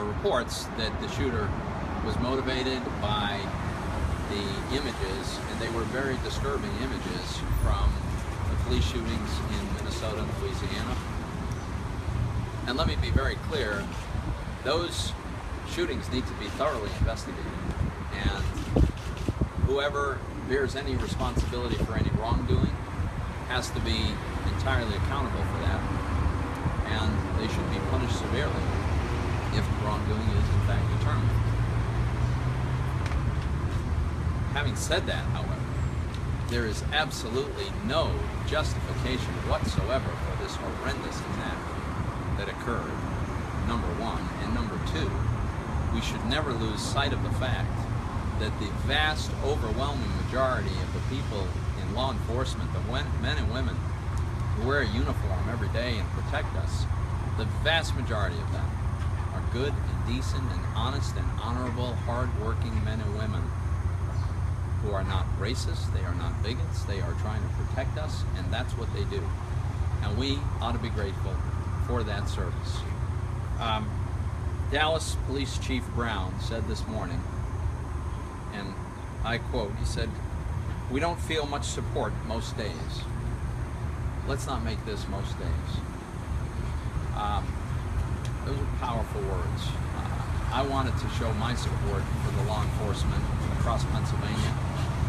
are reports that the shooter was motivated by the images, and they were very disturbing images from the police shootings in Minnesota and Louisiana. And let me be very clear, those shootings need to be thoroughly investigated, and whoever bears any responsibility for any wrongdoing has to be entirely accountable for that, and they should be punished severely if the wrongdoing is in fact determined. Having said that, however, there is absolutely no justification whatsoever for this horrendous attack that occurred, number one. And number two, we should never lose sight of the fact that the vast, overwhelming majority of the people in law enforcement, the men and women who wear a uniform every day and protect us, the vast majority of them are good and decent and honest and honorable, hard-working men and women who are not racist, they are not bigots, they are trying to protect us, and that's what they do. And we ought to be grateful for that service. Dallas Police Chief Brown said this morning, and I quote, he said, "We don't feel much support most days. Let's not make this most days." Those are powerful words. I wanted to show my support for the law enforcement across Pennsylvania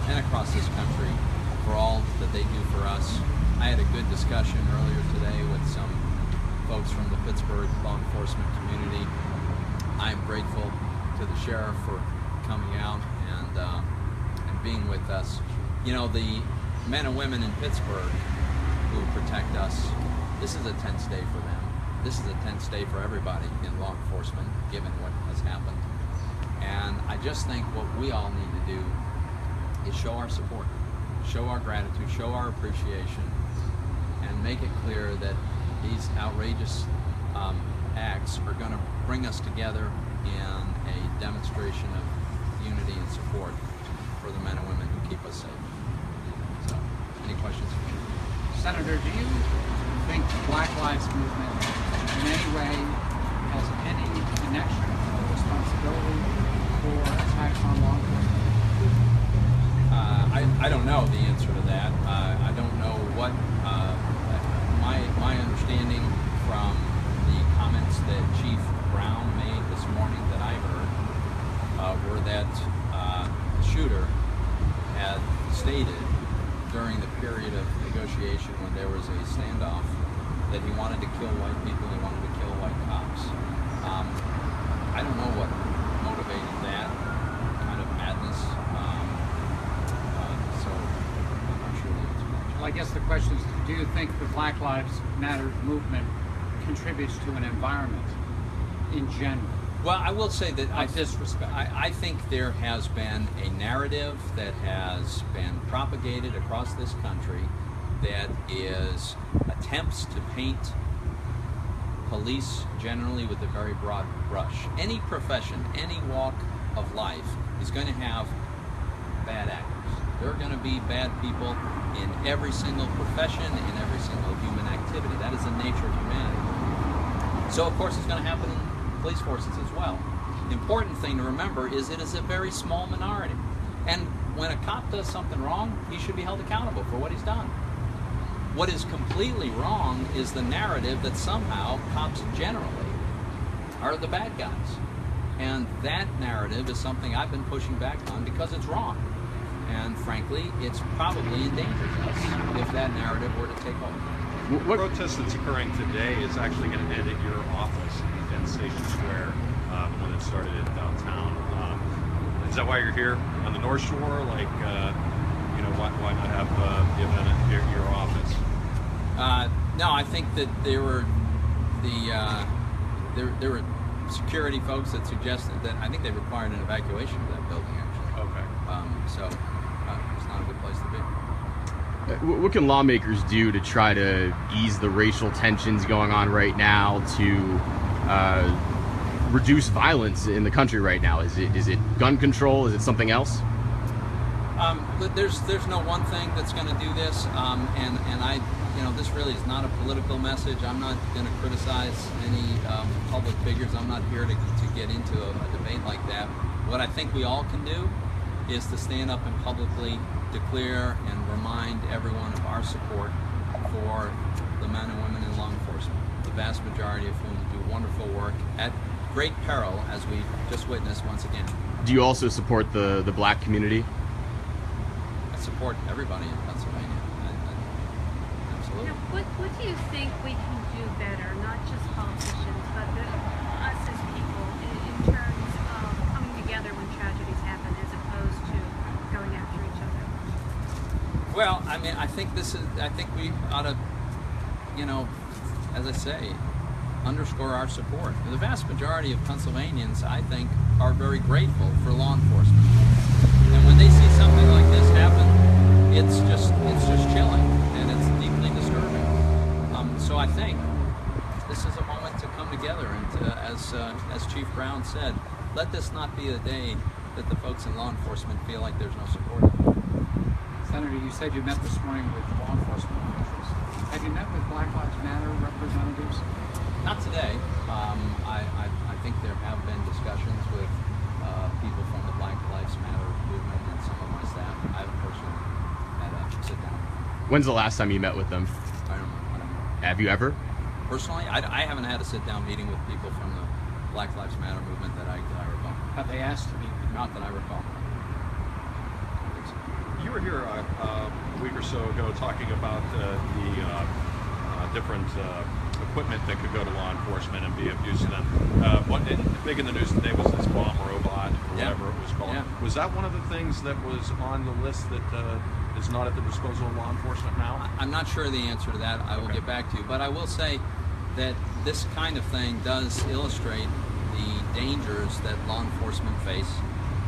and across this country for all that they do for us. I had a good discussion earlier today with some folks from the Pittsburgh law enforcement community. I am grateful to the sheriff for coming out and being with us. You know, the men and women in Pittsburgh who protect us, this is a tense day for them. This is a tense day for everybody in law enforcement, given what has happened. And I just think what we all need to do is show our support, show our gratitude, show our appreciation, and make it clear that these outrageous acts are going to bring us together in a demonstration of unity and support for the men and women who keep us safe. So, any questions? Senator, do you think the Black Lives Movement in any way has any connection or responsibility for attacks on law enforcement? I don't know the answer to that. I don't know what my understanding from the comments that Chief Brown made this morning that I heard were that the shooter had stated during the period of negotiation when there was a standoff that he wanted to kill white people, he wanted to kill white cops. I don't know what motivated that kind of madness. So I'm not sure the answer to that. Well, I guess the question is, do you think the Black Lives Matter movement contributes to an environment in general? Well, I will say that I I think there has been a narrative that has been propagated across this country that is attempts to paint police generally with a very broad brush. Any profession, any walk of life is going to have bad actors. There are going to be bad people in every single profession, in every single human activity. That is the nature of humanity. So, of course, it's going to happen in police forces as well. The important thing to remember is it is a very small minority. And when a cop does something wrong, he should be held accountable for what he's done. What is completely wrong is the narrative that somehow cops generally are the bad guys. And that narrative is something I've been pushing back on because it's wrong. And frankly, it's probably endangered us if that narrative were to take hold. What protest that's occurring today is actually going to end at your office in Station Square when it started in downtown. Is that why you're here on the North Shore? Like, why not have the event at your office? No, I think that there were there were security folks that suggested that I think they required an evacuation of that building actually. Okay. So it's not a good place to be. What can lawmakers do to try to ease the racial tensions going on right now, to reduce violence in the country right now? Is it gun control? Is it something else? There's no one thing that's going to do this, and this really is not a political message. I'm not going to criticize any public figures. I'm not here to get into a debate like that. What I think we all can do is to stand up and publicly declare and remind everyone of our support for the men and women in law enforcement, the vast majority of whom do wonderful work at great peril, as we just witnessed once again. Do you also support the black community? I support everybody in Pennsylvania. Absolutely. Now, what do you think we can do better, not just politicians, but us as people, in terms of coming together when tragedies happen, as opposed to going after each other? Well, I mean, I think we ought to, as I say, underscore our support. The vast majority of Pennsylvanians, I think, are very grateful for law enforcement. And when they see something like this happen, it's just chilling, and it's deeply disturbing. So I think this is a moment to come together and as Chief Brown said, let this not be a day that the folks in law enforcement feel like there's no support. Senator, you said you met this morning with law enforcement officials. Have you met with Black Lives Matter representatives? Not today. I think there have been discussions with people from the Black Lives Matter movement and some of my staff. I haven't personally had a sit down. When's the last time you met with them? I don't know. Have you ever? Personally, I haven't had a sit down meeting with people from the Black Lives Matter movement that I recall. Have they asked to meet with you? Not that I recall. You were here a week or so ago talking about the different equipment that could go to law enforcement and be of use to them. Big in the news today was this bomb robot, or whatever it was called. Yeah. Was that one of the things that was on the list that is not at the disposal of law enforcement now? I'm not sure the answer to that. I will get back to you. But I will say that this kind of thing does illustrate the dangers that law enforcement face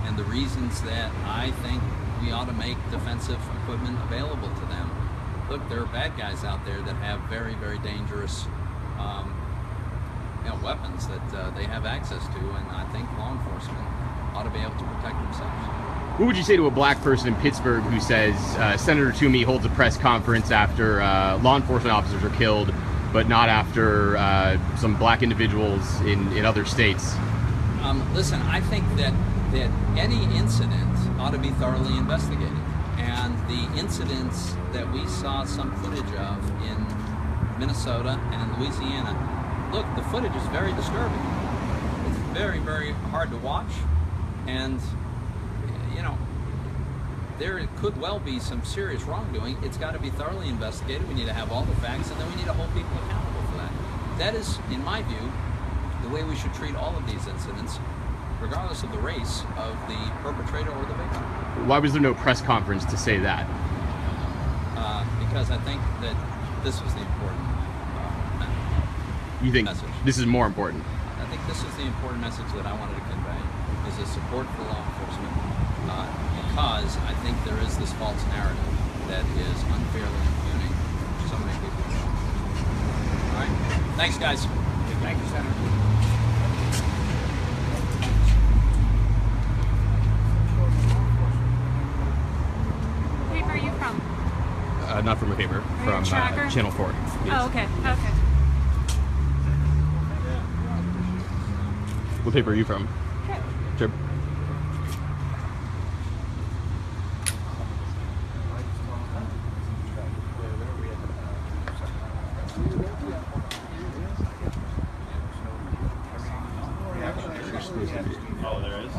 and the reasons that I think we ought to make defensive equipment available to them. Look, there are bad guys out there that have very, very dangerous weapons that they have access to, and I think law enforcement ought to be able to protect themselves. What would you say to a black person in Pittsburgh who says Senator Toomey holds a press conference after law enforcement officers are killed, but not after some black individuals in other states? Listen, I think that any incident ought to be thoroughly investigated. And the incidents that we saw some footage of in Minnesota and in Louisiana, look, the footage is very disturbing. It's very, very hard to watch. And, there could well be some serious wrongdoing. It's got to be thoroughly investigated. We need to have all the facts, and then we need to hold people accountable for that. That is, in my view, the way we should treat all of these incidents, regardless of the race of the perpetrator or the victim. Why was there no press conference to say that? Because I think that this was the important You think message. this is more important? I think this is the important message that I wanted to convey, is a support for law enforcement, because I think there is this false narrative that is unfairly impugning so many people. All right? Thanks, guys. Thank you, Senator. Where are you from? Not from a paper, you a from tracker? Channel 4. Oh, okay. Okay. What paper are you from? Trip. Oh, there is?